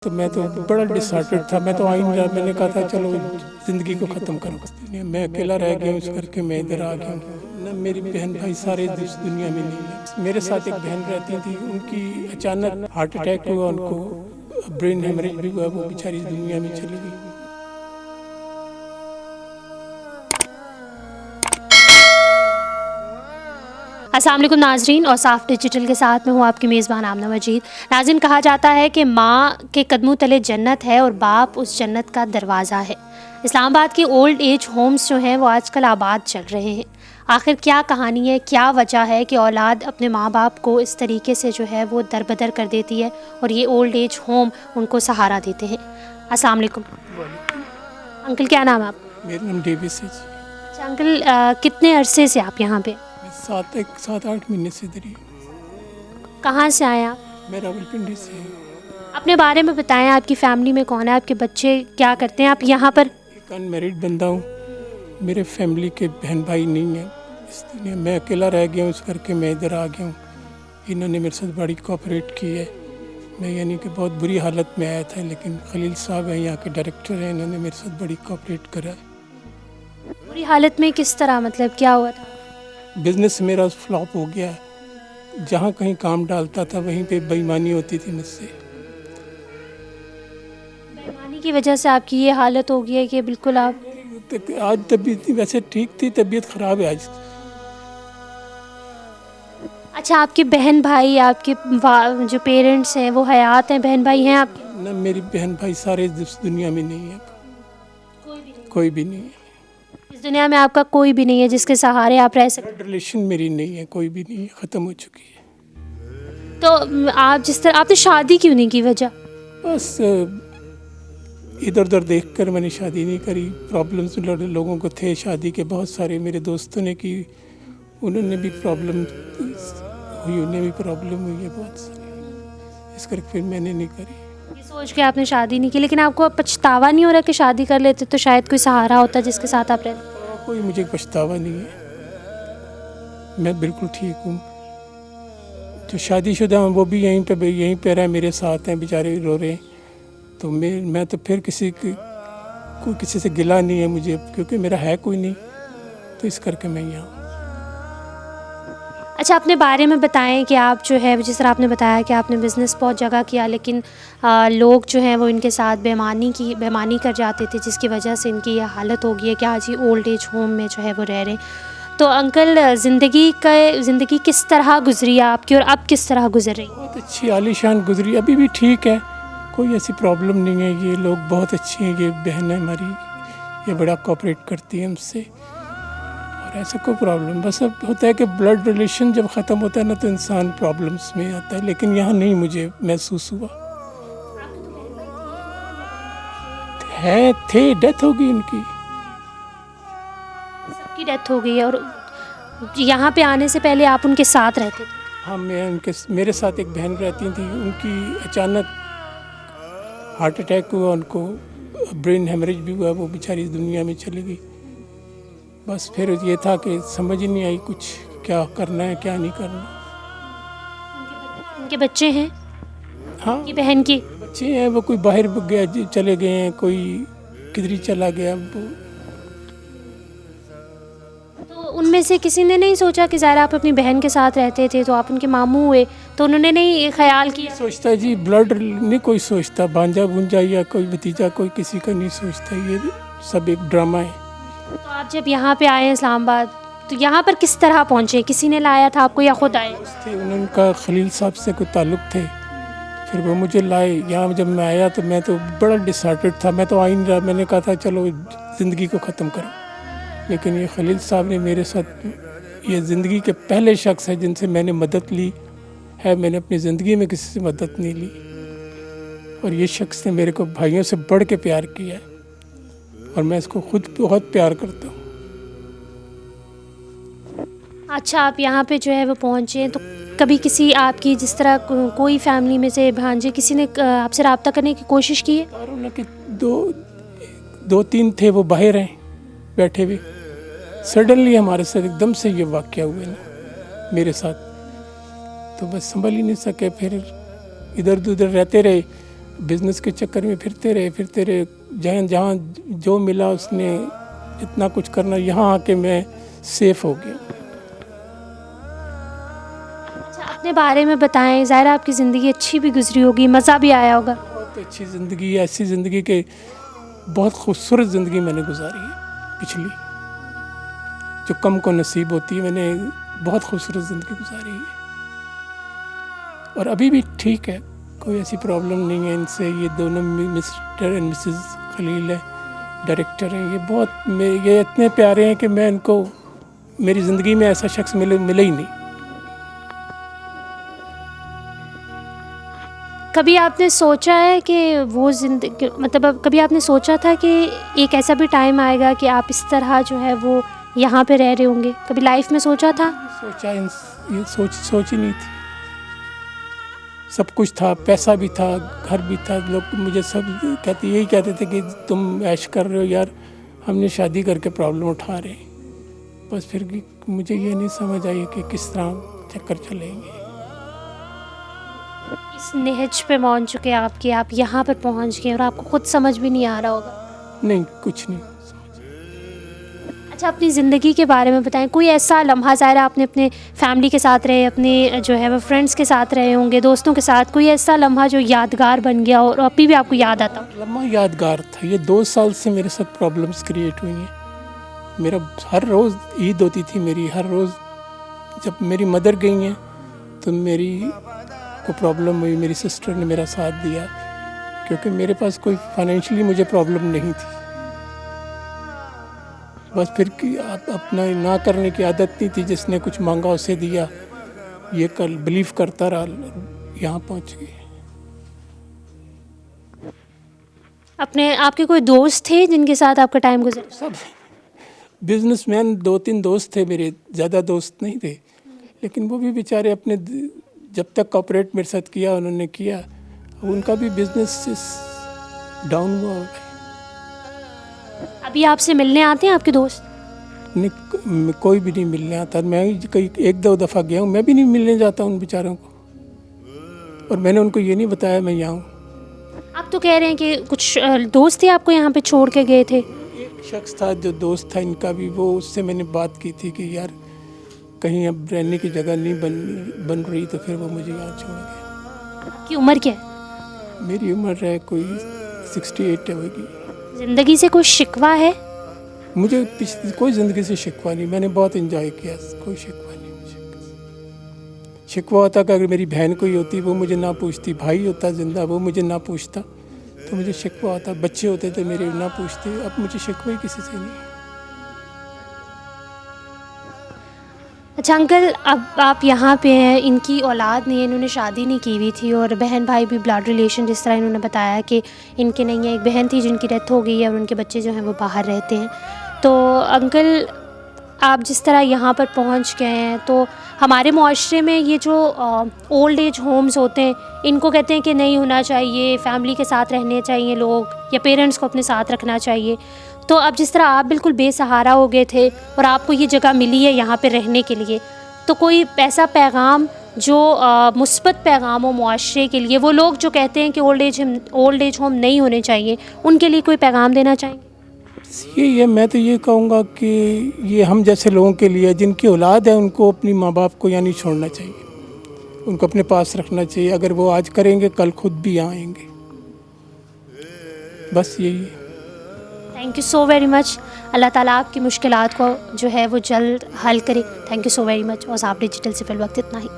तो मैं तो बड़ा डिसहार्टेड था। मैं तो आ ही नहीं रहा। मैंने कहा था चलो ज़िंदगी को ख़त्म करो। मैं अकेला रह गया हूँ, इस करके मैं इधर आ गया हूँ। न मेरी बहन भाई सारे इस दुनिया में नहीं है। मेरे साथ एक बहन रहती थी, उनकी अचानक हार्ट अटैक हुआ, उनको ब्रेन हेमरेज भी हुआ, वो बेचारी इस दुनिया में चली गई। अस्सलाम वालेकुम नाजरीन, और साफ डिजिटल के साथ में हूँ आपकी मेज़बान आमना मजीद। नाज़रीन, कहा जाता है कि माँ के कदमों तले जन्नत है और बाप उस जन्नत का दरवाज़ा है। इस्लामाबाद के ओल्ड एज होम्स जो हैं वो आजकल आबाद चल रहे हैं। आखिर क्या कहानी है, क्या वजह है कि औलाद अपने माँ बाप को इस तरीके से जो है वो दरबदर कर देती है और ये ओल्ड एज होम उनको सहारा देते हैं। अस्सलाम वालेकुम अंकल, क्या नाम है आप? मेरा नाम डेविस है जी। अच्छा अंकल, कितने अरसे से आप यहाँ पे? मैं 7-8 महीने से इधर ही हूँ। कहाँ से आए आप? मैं रावलपिंडी से हूँ। अपने बारे में बताएं, आपकी फैमिली में कौन है, आपके बच्चे क्या करते हैं, आप यहाँ पर? एक अनमेरिड बंदा हूँ। मेरे फैमिली के बहन भाई नहीं हैं इस दुनिया। मैं अकेला रह गया हूँ, इस करके मैं इधर आ गया हूँ। इन्होंने मेरे साथ बड़ी कोऑपरेट की है। मैं यानी कि बहुत बुरी हालत में आया था, लेकिन खलील साहब हैं यहाँ के डायरेक्टर हैं, इन्होंने मेरे साथ बड़ी कोऑपरेट करा है। बुरी हालत में किस तरह, मतलब क्या हुआ था? बिजनेस मेरा फ्लॉप हो गया है। जहाँ कहीं काम डालता था वहीं पे बेईमानी होती थी मुझसे। बेईमानी की वजह से आपकी ये हालत हो गई है कि बिल्कुल आप... आज तबीयत वैसे ठीक थी, तबीयत ख़राब है आज। अच्छा, आपके बहन भाई, आपके जो पेरेंट्स हैं वो हयात हैं? बहन भाई हैं आपके? न मेरी बहन भाई सारे इस दुनिया में नहीं है। कोई भी नहीं है। इस दुनिया में आपका कोई भी नहीं है जिसके सहारे आप रह सकते? ब्लड रिलेशन मेरी नहीं है, कोई भी नहीं है, ख़त्म हो चुकी है। तो आप जिस तरह, आपने शादी क्यों नहीं की? वजह? बस इधर उधर देखकर मैंने शादी नहीं करी। प्रॉब्लम्स लोगों को थे शादी के, बहुत सारे मेरे दोस्तों ने की, उन्होंने भी प्रॉब्लम हुई, उन्हें भी प्रॉब्लम हुई है बहुत सारी, इस करके फिर मैंने नहीं करी। ये सोच के आपने शादी नहीं की, लेकिन आपको पछतावा नहीं हो रहा कि शादी कर लेते तो शायद कोई सहारा होता जिसके साथ आप रहते? कोई मुझे पछतावा नहीं है, मैं बिल्कुल ठीक हूँ। जो शादीशुदा हैं वो भी यहीं पे रहे, मेरे साथ हैं, बेचारे रो रहे हैं। तो मैं तो फिर किसी से गिला नहीं है मुझे, क्योंकि मेरा है कोई नहीं, तो इस करके मैं यहाँ हूँ। अच्छा, अपने बारे में बताएं कि आप जो है, जिस तरह आपने बताया कि आपने बिज़नेस बहुत जगह किया, लेकिन लोग जो हैं वो इनके साथ बेईमानी कर जाते थे, जिसकी वजह से इनकी ये हालत हो गई है कि आज ही ओल्ड एज होम में जो है वो रह रहे हैं। तो अंकल, ज़िंदगी किस तरह गुजरी है आपकी और अब किस तरह गुजर रही है? बहुत अच्छी आलीशान गुजरी, अभी भी ठीक है, कोई ऐसी प्रॉब्लम नहीं है। ये लोग बहुत अच्छे हैं, ये बहन है हमारी, ये बड़ा कोऑपरेट करती है हमसे, और ऐसा कोई प्रॉब्लम। बस अब होता है कि ब्लड रिलेशन जब ख़त्म होता है ना तो इंसान प्रॉब्लम्स में आता है, लेकिन यहाँ नहीं मुझे महसूस हुआ। थे डेथ हो गई उनकी। सबकी डेथ हो गई है, और यहाँ पे आने से पहले आप उनके साथ रहते थे? हाँ, मेरे साथ एक बहन रहती थी, उनकी अचानक हार्ट अटैक हुआ, उनको ब्रेन हेमरेज भी हुआ, वो बेचारी इस दुनिया में चली गई। बस फिर ये था कि समझ ही नहीं आई कुछ, क्या करना है क्या नहीं करना। उनके बच्चे हैं? हाँ, की बहन की बच्चे हैं, वो कोई बाहर गया, चले गए हैं, कोई किधर ही चला गया। तो उनमें से किसी ने नहीं सोचा कि ज़रा आप अपनी बहन के साथ रहते थे तो आप उनके मामू हुए, तो उन्होंने नहीं ख्याल किया? सोचता है जी, ब्लड नहीं कोई सोचता, भांजा भूंजा या कोई भतीजा, कोई किसी का नहीं सोचता, ये सब एक ड्रामा है। तो आप जब यहाँ पे आए इस्लामाबाद, तो यहाँ पर किस तरह पहुँचे? किसी ने लाया था आपको या खुद आए? उनका खलील साहब से कोई ताल्लुक़ थे, फिर वो मुझे लाए यहाँ। जब मैं आया तो मैं तो बड़ा डिसहार्टेड था। मैं तो आ ही नहीं रहा। मैंने कहा था चलो ज़िंदगी को ख़त्म करो, लेकिन ये खलील साहब ने मेरे साथ, ये ज़िंदगी के पहले शख्स है जिनसे मैंने मदद ली है। मैंने अपनी ज़िंदगी में किसी से मदद नहीं ली, और ये शख्स ने मेरे को भाइयों से बढ़ के प्यार किया है, और मैं इसको खुद बहुत प्यार करता हूँ। अच्छा, आप यहाँ पे जो है वो पहुँचे, तो कभी किसी आपकी जिस तरह कोई फैमिली में से भांजे किसी ने आपसे रब्ता करने की कोशिश की है? और कि दो तीन थे, वो बाहर हैं बैठे हुए। सडनली हमारे साथ एकदम से ये वाक़या हुए ना मेरे साथ, तो बस संभल ही नहीं सके। फिर इधर उधर रहते रहे, बिजनेस के चक्कर में फिरते रहे जहाँ जहाँ जो मिला उसने इतना कुछ करना, यहाँ आके मैं सेफ हो गया। अच्छा, अपने बारे में बताएं। ज़ाहिर आपकी ज़िंदगी अच्छी भी गुजरी होगी, मज़ा भी आया होगा। बहुत अच्छी ज़िंदगी, ऐसी ज़िंदगी के बहुत खूबसूरत ज़िंदगी मैंने गुजारी है पिछली, जो कम को नसीब होती है। मैंने बहुत खूबसूरत ज़िंदगी गुजारी है और अभी भी ठीक है, कोई ऐसी प्रॉब्लम नहीं है इनसे। ये दोनों मिस्टर एंड मिसेस खलील है, डायरेक्टर हैं। ये इतने प्यारे हैं कि मैं इनको, मेरी ज़िंदगी में ऐसा शख्स मिले ही नहीं। कभी आपने सोचा है कि वो ज़िंदगी, मतलब अब कभी आपने सोचा था कि एक ऐसा भी टाइम आएगा कि आप इस तरह जो है वो यहाँ पे रह रहे होंगे? कभी लाइफ में सोचा था? ये सोच ही नहीं थी। सब कुछ था, पैसा भी था, घर भी था। लोग मुझे सब यही कहते थे कि तुम ऐश कर रहे हो यार, हमने शादी करके प्रॉब्लम उठा रहे हैं। बस फिर मुझे ये नहीं समझ आई कि किस तरह चक्कर चलेंगे। इस नहज पे पहुँच चुके आपकी, आप यहाँ पर पहुँच गए और आपको खुद समझ भी नहीं आ रहा होगा। नहीं, कुछ नहीं। अच्छा, अपनी ज़िंदगी के बारे में बताएं। कोई ऐसा लम्हा, ज़ाहिर आपने अपने फैमिली के साथ रहे, अपने जो है वो फ्रेंड्स के साथ रहे होंगे, दोस्तों के साथ, कोई ऐसा लम्हा जो यादगार बन गया और अभी भी आपको याद आता हो? लम्हा यादगार था। ये 2 साल से मेरे साथ प्रॉब्लम्स क्रिएट हुई हैं। मेरा हर रोज़ ईद होती थी मेरी, हर रोज़। जब मेरी मदर गई हैं तो मेरी को प्रॉब्लम हुई, मेरी सिस्टर ने मेरा साथ दिया, क्योंकि मेरे पास कोई फाइनेंशियली मुझे प्रॉब्लम नहीं थी। बस फिर अपना ना करने की आदत नहीं थी, जिसने कुछ मांगा उसे दिया, ये कल बिलीव करता रहा, यहाँ पहुँच गए। आपके कोई दोस्त थे जिनके साथ आपका टाइम गुजरा? सब बिजनेसमैन, 2-3 दोस्त थे मेरे, ज़्यादा दोस्त नहीं थे। लेकिन वो भी बेचारे अपने, जब तक कॉपरेट मेरे साथ किया उन्होंने किया, उनका भी बिजनेस डाउन हुआ। अभी आपसे मिलने आते हैं आपके दोस्त? नहीं, कोई भी नहीं मिलने आता। मैं कई 1-2 दफ़ा गया हूँ, मैं भी नहीं मिलने जाता उन बेचारों को, और मैंने उनको ये नहीं बताया मैं यहाँ हूँ। आप तो कह रहे हैं कि कुछ दोस्त थे आपको यहाँ पे छोड़ के गए थे? एक शख्स था जो दोस्त था इनका भी, वो उससे मैंने बात की थी कि यार कहीं अब रहने की जगह नहीं बन रही, तो फिर वो मुझे यहाँ छोड़ गया। आपकी उम्र क्या है? मेरी उम्र है कोई 68 होगी। ज़िंदगी से कोई शिकवा है? मुझे कोई ज़िंदगी से शिकवा नहीं, मैंने बहुत एंजॉय किया, कोई शिकवा नहीं मुझे। शिकवा होता कि अगर मेरी बहन कोई होती वो मुझे ना पूछती, भाई होता जिंदा वो मुझे ना पूछता, तो मुझे शिकवा होता। बच्चे होते थे मेरे, ना पूछते। अब मुझे शिकवा ही किसी से नहीं। अच्छा अंकल, अब आप यहाँ पे हैं, इनकी औलाद नहीं है, इन्होंने शादी नहीं की हुई थी, और बहन भाई भी ब्लड रिलेशन, जिस तरह इन्होंने बताया कि इनके नहीं है। एक बहन थी जिनकी डेथ हो गई है और उनके बच्चे जो हैं वो बाहर रहते हैं। तो अंकल, आप जिस तरह यहाँ पर पहुँच गए हैं, तो हमारे मुआशरे में ये जो ओल्ड एज होम्स होते हैं, इनको कहते हैं कि नहीं होना चाहिए, फैमिली के साथ रहने चाहिए लोग, या पेरेंट्स को अपने साथ रखना चाहिए। तो अब जिस तरह आप बिल्कुल बेसहारा हो गए थे और आपको ये जगह मिली है यहाँ पे रहने के लिए, तो कोई ऐसा पैगाम जो मुस्बत पैगाम हो मुआशरे के लिए, वो लोग जो कहते हैं कि ओल्ड एज होम नहीं होने चाहिए, उनके लिए कोई पैगाम देना चाहेंगे? ये मैं तो ये कहूँगा कि ये हम जैसे लोगों के लिए, जिनकी औलाद है, उनको अपनी माँ बाप को यहाँ नहीं छोड़ना चाहिए, उनको अपने पास रखना चाहिए। अगर वो आज करेंगे कल खुद भी यहाँ आएंगे। बस यही है। Thank you so very much. Allah ताला आपकी मुश्किलात को जो है वो जल्द हल करे। Thank you so very much. और आप डिजिटल से फिल वक्त इतना ही।